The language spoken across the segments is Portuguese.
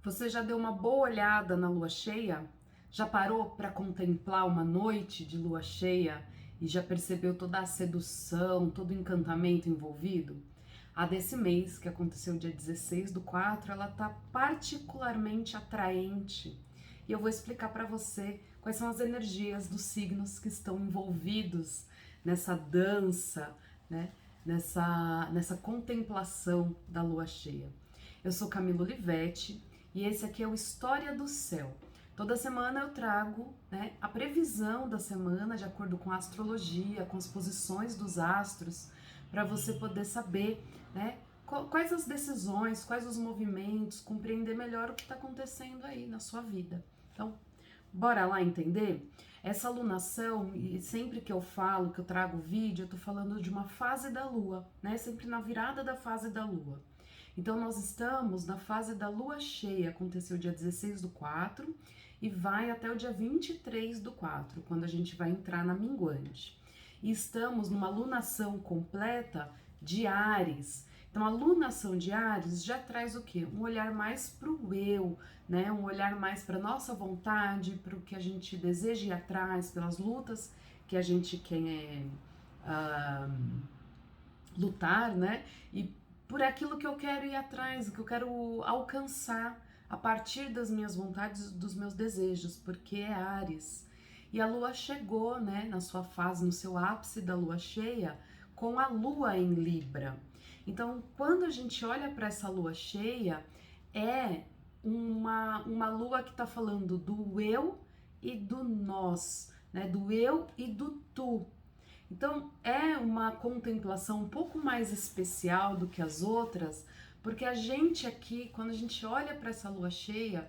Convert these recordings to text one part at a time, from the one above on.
Você já deu uma boa olhada na lua cheia? Já parou para contemplar uma noite de lua cheia e já percebeu toda a sedução, todo o encantamento envolvido? A desse mês, que aconteceu dia 16/4, ela tá particularmente atraente. E eu vou explicar para você quais são as energias dos signos que estão envolvidos nessa dança, né? Nessa contemplação da lua cheia. Eu sou Camila Olivetti e esse aqui é o História do Céu. Toda semana eu trago, né, a previsão da semana de acordo com a astrologia, com as posições dos astros, para você poder saber, né, quais as decisões, quais os movimentos, compreender melhor o que está acontecendo aí na sua vida. Então, bora lá entender? Essa alunação, e sempre que eu falo, que eu trago vídeo, eu tô falando de uma fase da lua, né? Sempre na virada da fase da lua. Então, nós estamos na fase da lua cheia, aconteceu dia 16/4 e vai até o dia 23/4, quando a gente vai entrar na minguante. E estamos numa lunação completa de Áries. Então, a lunação de Áries já traz o quê? Um olhar mais para o eu, né? Um olhar mais para nossa vontade, para o que a gente deseja ir atrás, pelas lutas que a gente quer lutar, né? E por aquilo que eu quero ir atrás, que eu quero alcançar a partir das minhas vontades, dos meus desejos, porque é Áries. E a lua chegou, né, na sua fase, no seu ápice da lua cheia, com a lua em Libra. Então, quando a gente olha para essa lua cheia, é uma lua que está falando do eu e do nós, né, do eu e do tu. Então é uma contemplação um pouco mais especial do que as outras, porque a gente aqui, quando a gente olha para essa lua cheia,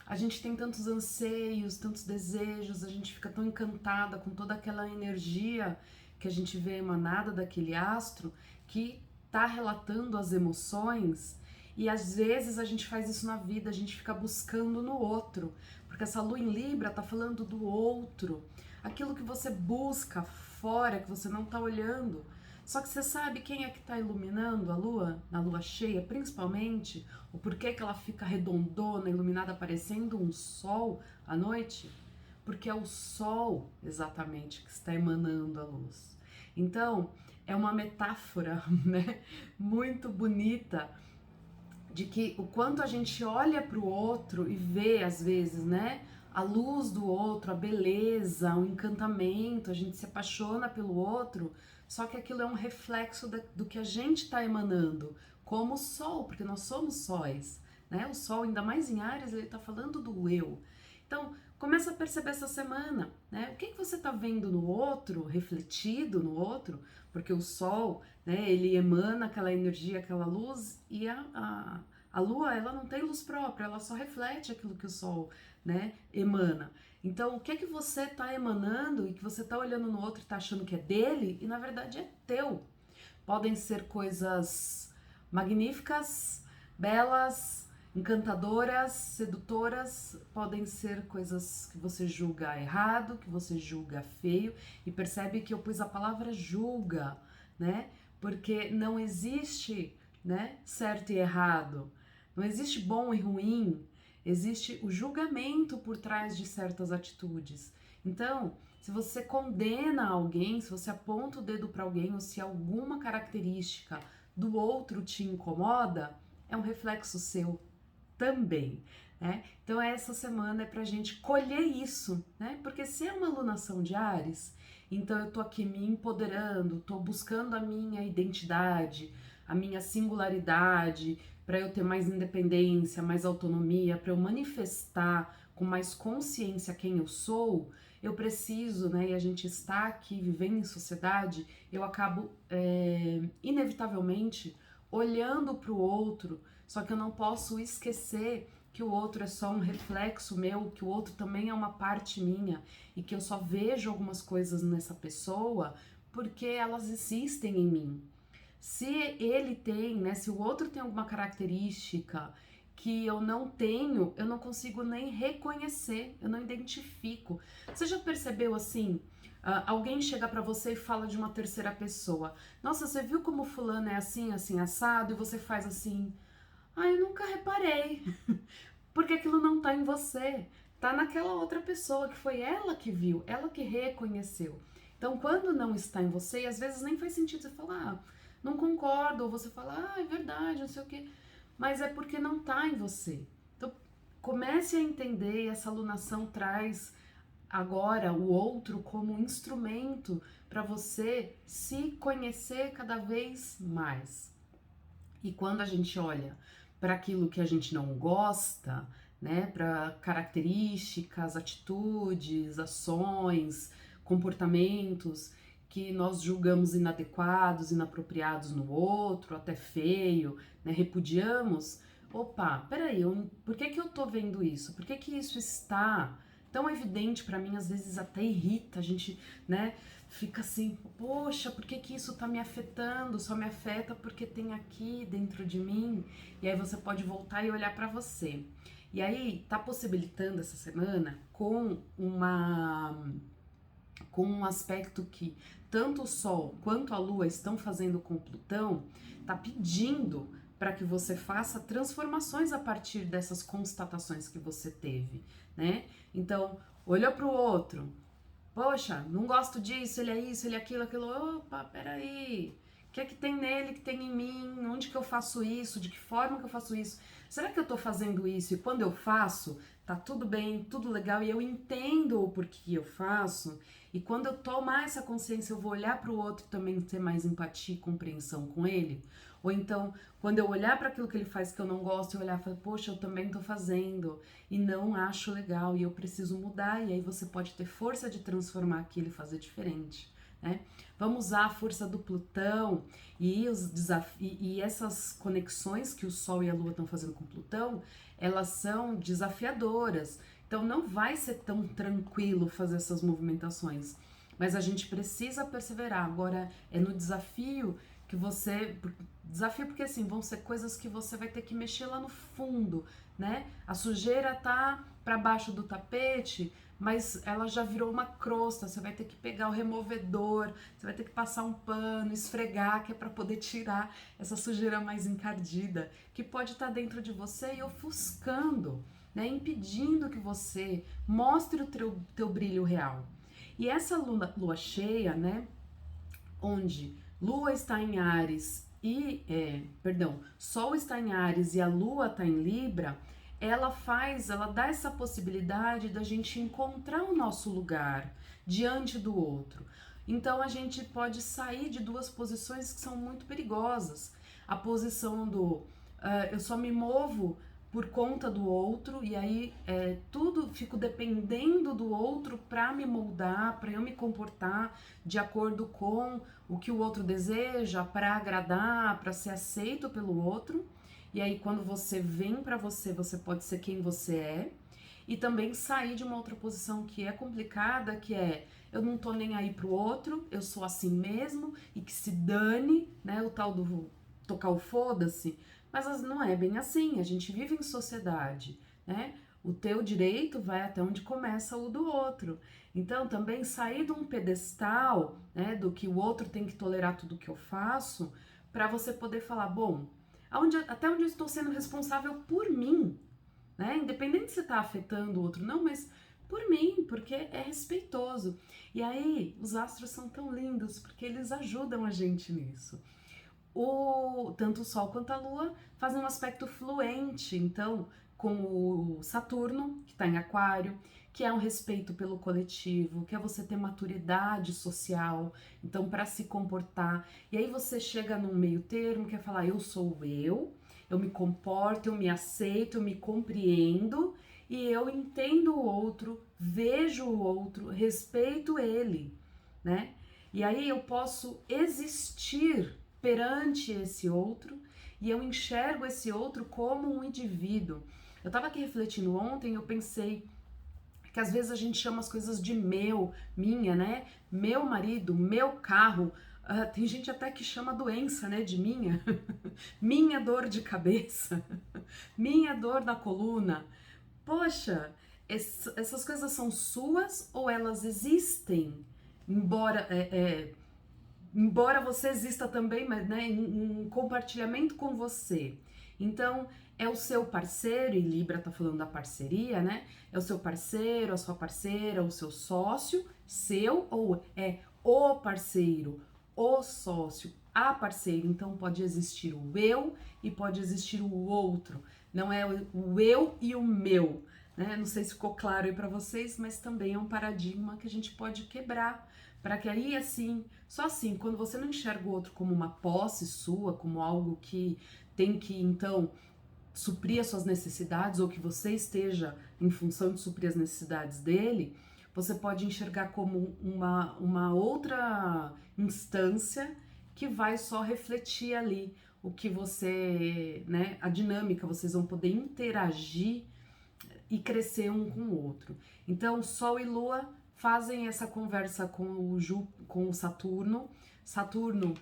a gente tem tantos anseios, tantos desejos, a gente fica tão encantada com toda aquela energia que a gente vê emanada daquele astro que está relatando as emoções. E às vezes a gente faz isso na vida, a gente fica buscando no outro, porque essa lua em Libra está falando do outro, aquilo que você busca fora, que você não está olhando. Só que você sabe quem é que está iluminando a lua, na lua cheia, principalmente? O porquê que ela fica redondona, iluminada, parecendo um sol à noite? Porque é o sol, exatamente, que está emanando a luz. Então, é uma metáfora, né, muito bonita de que o quanto a gente olha para o outro e vê, às vezes, né, a luz do outro, a beleza, o encantamento, a gente se apaixona pelo outro, só que aquilo é um reflexo do que a gente está emanando, como o sol, porque nós somos sóis, né? O sol, ainda mais em Áries, ele está falando do eu. Então, começa a perceber essa semana, né? O que você está vendo no outro, refletido no outro, porque o sol, né, ele emana aquela energia, aquela luz, e a lua, ela não tem luz própria, ela só reflete aquilo que o sol, né, emana. Então, o que você está emanando e que você está olhando no outro e está achando que é dele, e na verdade é teu. Podem ser coisas magníficas, belas, encantadoras, sedutoras, podem ser coisas que você julga errado, que você julga feio, e percebe que eu pus a palavra julga, né? Porque não existe, né, certo e errado, não existe bom e ruim, existe o julgamento por trás de certas atitudes. Então, se você condena alguém, se você aponta o dedo para alguém, ou se alguma característica do outro te incomoda, é um reflexo seu também, né? Então essa semana é pra gente colher isso, né? Porque se é uma alunação de Áries, então eu tô aqui me empoderando, tô buscando a minha identidade, a minha singularidade, para eu ter mais independência, mais autonomia, para eu manifestar com mais consciência quem eu sou, eu preciso, né? E a gente está aqui vivendo em sociedade, eu acabo inevitavelmente olhando para o outro, só que eu não posso esquecer que o outro é só um reflexo meu, que o outro também é uma parte minha e que eu só vejo algumas coisas nessa pessoa porque elas existem em mim. Se ele tem, né, se o outro tem alguma característica que eu não tenho, eu não consigo nem reconhecer, eu não identifico. Você já percebeu assim? Alguém chega pra você e fala de uma terceira pessoa. Nossa, você viu como fulano é assim, assim, assado? E você faz assim, eu nunca reparei. tá em você, tá naquela outra pessoa que foi ela que viu, ela que reconheceu. Então, quando não está em você, e às vezes nem faz sentido você falar, não concordo, ou você fala, é verdade, não sei o quê, mas é porque não tá em você. Então, comece a entender, essa alunação traz agora o outro como um instrumento para você se conhecer cada vez mais. E quando a gente olha para aquilo que a gente não gosta, né, para características, atitudes, ações, comportamentos que nós julgamos inadequados, inapropriados no outro, até feio, né, repudiamos. Opa, peraí, por que eu tô vendo isso? Por que isso está tão evidente para mim? Às vezes até irrita, a gente, né, fica assim, poxa, por que isso tá me afetando? Só me afeta porque tem aqui dentro de mim. E aí você pode voltar e olhar para você. E aí tá possibilitando essa semana com um aspecto que tanto o Sol quanto a Lua estão fazendo com Plutão, tá pedindo para que você faça transformações a partir dessas constatações que você teve, né? Então, olhou para o outro, poxa, não gosto disso, ele é isso, ele é aquilo, aquilo. Opa, peraí. O que é que tem nele, que tem em mim? Onde que eu faço isso? De que forma que eu faço isso? Será que eu tô fazendo isso e quando eu faço, tá tudo bem, tudo legal e eu entendo o porquê eu faço? E quando eu tomar essa consciência, eu vou olhar para o outro também ter mais empatia e compreensão com ele? Ou então, quando eu olhar para aquilo que ele faz que eu não gosto, eu olhar e falar, poxa, eu também tô fazendo e não acho legal e eu preciso mudar, e aí você pode ter força de transformar aquilo e fazer diferente, né? Vamos usar a força do Plutão e essas conexões que o Sol e a Lua estão fazendo com Plutão, elas são desafiadoras. Então não vai ser tão tranquilo fazer essas movimentações, mas a gente precisa perseverar. Agora é no desafio que você... Desafio porque assim, vão ser coisas que você vai ter que mexer lá no fundo, né? A sujeira tá para baixo do tapete, mas ela já virou uma crosta, você vai ter que pegar o removedor, você vai ter que passar um pano, esfregar, que é para poder tirar essa sujeira mais encardida, que pode estar dentro de você e ofuscando, né, impedindo que você mostre o teu brilho real. E essa lua cheia, né, onde Lua está em Áries Sol está em Áries e a Lua está em Libra, ela dá essa possibilidade da gente encontrar o nosso lugar diante do outro. Então a gente pode sair de duas posições que são muito perigosas. A posição do eu só me movo por conta do outro, e aí fico dependendo do outro para me moldar, para eu me comportar de acordo com o que o outro deseja, para agradar, para ser aceito pelo outro. E aí quando você vem para você, você pode ser quem você é, e também sair de uma outra posição que é complicada, que é eu não tô nem aí pro outro, eu sou assim mesmo, e que se dane, né, o tal do tocar o foda-se. Mas não é bem assim, a gente vive em sociedade, né? O teu direito vai até onde começa o do outro. Então, também sair de um pedestal, né, do que o outro tem que tolerar tudo que eu faço, para você poder falar, bom, até onde eu estou sendo responsável por mim, né? Independente se está afetando o outro, não, mas por mim, porque é respeitoso. E aí, os astros são tão lindos, porque eles ajudam a gente nisso. Tanto o Sol quanto a Lua fazem um aspecto fluente, então, com o Saturno, que está em Aquário, que é um respeito pelo coletivo, que é você ter maturidade social, então, para se comportar. E aí você chega num meio termo, que é falar, eu sou eu me comporto, eu me aceito, eu me compreendo, e eu entendo o outro, vejo o outro, respeito ele, né? E aí eu posso existir perante esse outro, e eu enxergo esse outro como um indivíduo. Eu estava aqui refletindo ontem, eu pensei que às vezes a gente chama as coisas de minha, né? Meu marido, meu carro. Tem gente até que chama a doença, né, de minha. Minha dor de cabeça, minha dor na coluna. Poxa, essas coisas são suas ou elas existem? Embora você exista também, mas, né, em compartilhamento com você. Então, é o seu parceiro, e Libra tá falando da parceria, né? É o seu parceiro, a sua parceira, o seu sócio, seu, ou é o parceiro, o sócio, a parceira. Então pode existir o eu e pode existir o outro. Não é o eu e o meu, né? Não sei se ficou claro aí para vocês, mas também é um paradigma que a gente pode quebrar. Para que aí, assim, só assim, quando você não enxerga o outro como uma posse sua, como algo que tem que, então, suprir as suas necessidades, ou que você esteja em função de suprir as necessidades dele, você pode enxergar como uma outra instância que vai só refletir ali o que você, né, a dinâmica, vocês vão poder interagir e crescer um com o outro. Então, Sol e Lua fazem essa conversa com o Saturno. Saturno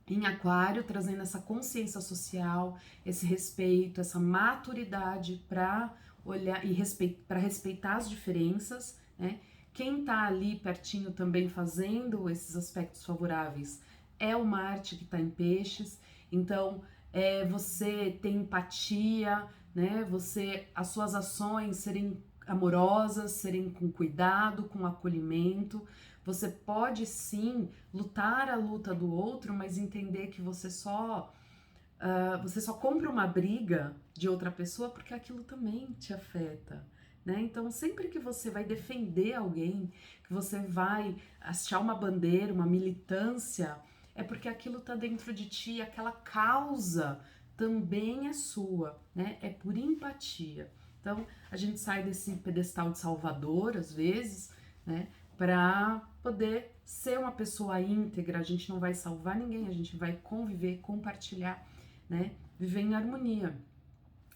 em Aquário, trazendo essa consciência social, esse respeito, essa maturidade para olhar e para respeitar as diferenças, né? Quem está ali pertinho também fazendo esses aspectos favoráveis é o Marte que está em Peixes. Então, você tem empatia, né? As suas ações serem amorosas, serem com cuidado, com acolhimento. Você pode sim lutar a luta do outro, mas entender que você só compra uma briga de outra pessoa porque aquilo também te afeta, né? Então, sempre que você vai defender alguém, que você vai hastear uma bandeira, uma militância, é porque aquilo está dentro de ti, aquela causa também é sua, né? É por empatia. Então, a gente sai desse pedestal de salvador, às vezes, né? Para poder ser uma pessoa íntegra. A gente não vai salvar ninguém, a gente vai conviver, compartilhar, né? Viver em harmonia.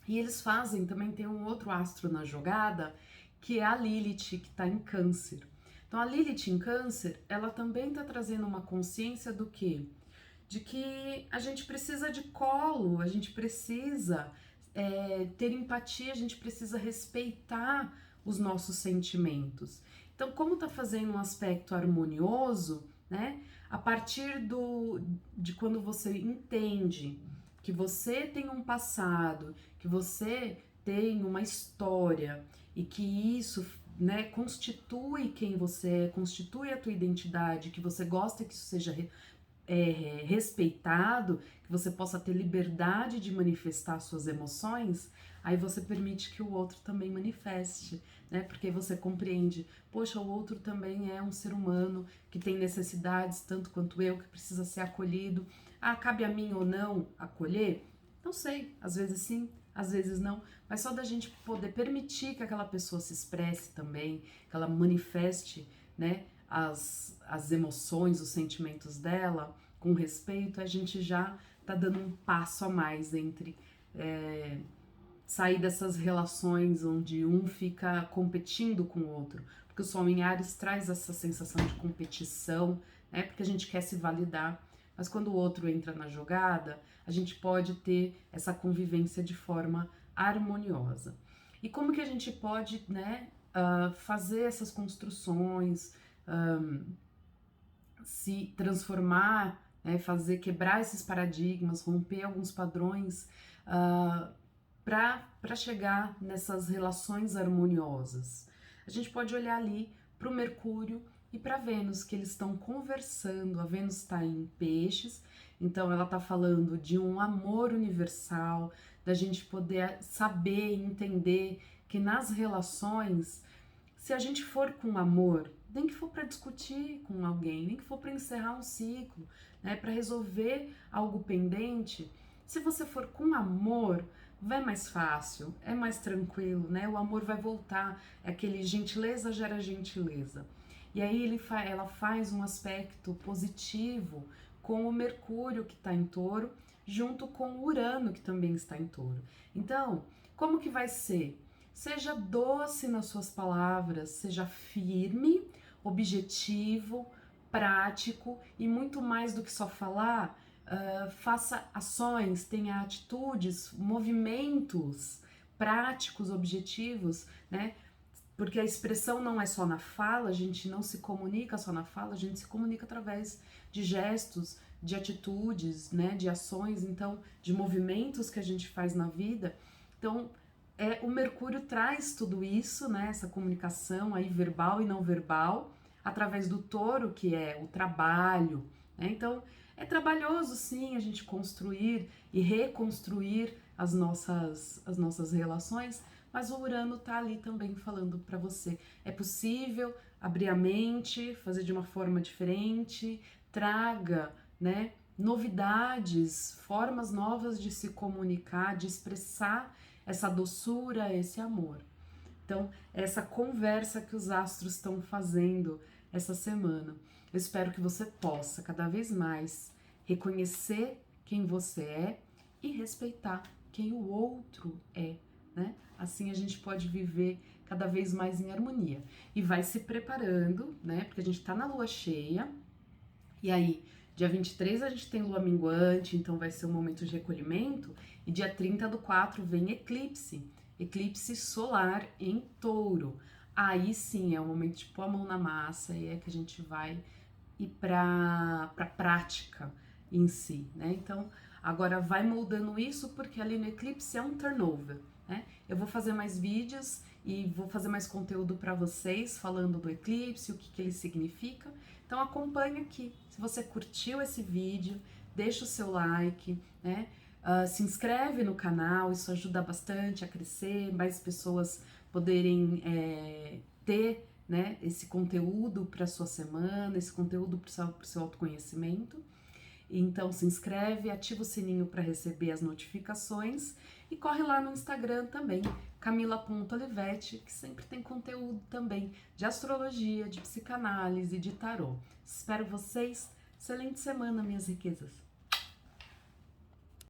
E eles fazem, também tem um outro astro na jogada, que é a Lilith, que está em Câncer. Então, a Lilith em Câncer, ela também está trazendo uma consciência do quê? De que a gente precisa de colo, a gente precisa ter empatia, a gente precisa respeitar os nossos sentimentos. Então, como está fazendo um aspecto harmonioso, né? A partir de quando você entende que você tem um passado, que você tem uma história e que isso, né, constitui quem você é, constitui a tua identidade, que você gosta que isso seja respeitado, que você possa ter liberdade de manifestar suas emoções, aí você permite que o outro também manifeste, né? Porque aí você compreende, poxa, o outro também é um ser humano que tem necessidades tanto quanto eu, que precisa ser acolhido. Ah, cabe a mim ou não acolher? Não sei, às vezes sim, às vezes não, mas só da gente poder permitir que aquela pessoa se expresse também, que ela manifeste, né, as emoções, os sentimentos dela, com respeito, a gente já tá dando um passo a mais entre sair dessas relações onde um fica competindo com o outro, porque o Sol em Áries traz essa sensação de competição, né, porque a gente quer se validar, mas quando o outro entra na jogada, a gente pode ter essa convivência de forma harmoniosa. E como que a gente pode, né, fazer essas construções, se transformar, né, quebrar esses paradigmas, romper alguns padrões para chegar nessas relações harmoniosas. A gente pode olhar ali para o Mercúrio e para Vênus, que eles estão conversando. A Vênus está em Peixes, então ela está falando de um amor universal, da gente poder saber e entender que nas relações, se a gente for com amor, nem que for para discutir com alguém, nem que for para encerrar um ciclo, né, para resolver algo pendente, se você for com amor, vai mais fácil, é mais tranquilo, né? O amor vai voltar, é aquele gentileza gera gentileza. E aí ela faz um aspecto positivo com o Mercúrio que está em Touro, junto com o Urano que também está em Touro. Então, como que vai ser? Seja doce nas suas palavras, seja firme, objetivo, prático e muito mais do que só falar, faça ações, tenha atitudes, movimentos práticos, objetivos, né? Porque a expressão não é só na fala, a gente não se comunica só na fala, a gente se comunica através de gestos, de atitudes, né, de ações, então, de movimentos que a gente faz na vida. Então, o Mercúrio traz tudo isso, né, essa comunicação aí verbal e não verbal, através do Touro, que é o trabalho, né? Então, é trabalhoso sim a gente construir e reconstruir as nossas relações, mas o Urano tá ali também falando para você. É possível abrir a mente, fazer de uma forma diferente, traga, né, novidades, formas novas de se comunicar, de expressar essa doçura, esse amor. Então, essa conversa que os astros estão fazendo essa semana. Eu espero que você possa cada vez mais reconhecer quem você é e respeitar quem o outro é, né? Assim a gente pode viver cada vez mais em harmonia. E vai se preparando, né? Porque a gente tá na lua cheia, e aí, dia 23 a gente tem lua minguante, então vai ser um momento de recolhimento, e dia 30/4 vem eclipse solar em Touro. Aí sim é o momento de pôr a mão na massa e é que a gente vai ir para prática em si, né? Então, agora vai moldando isso porque ali no eclipse é um turnover, né? Eu vou fazer mais vídeos e vou fazer mais conteúdo para vocês falando do eclipse, o que ele significa. Então acompanhe aqui. Se você curtiu esse vídeo, deixa o seu like, né? Se inscreve no canal, isso ajuda bastante a crescer, mais pessoas poderem ter, né, esse conteúdo para sua semana, esse conteúdo para o seu autoconhecimento. Então se inscreve, ativa o sininho para receber as notificações e corre lá no Instagram também, camila.olivetti, que sempre tem conteúdo também de astrologia, de psicanálise, de tarô. Espero vocês. Excelente semana, minhas riquezas!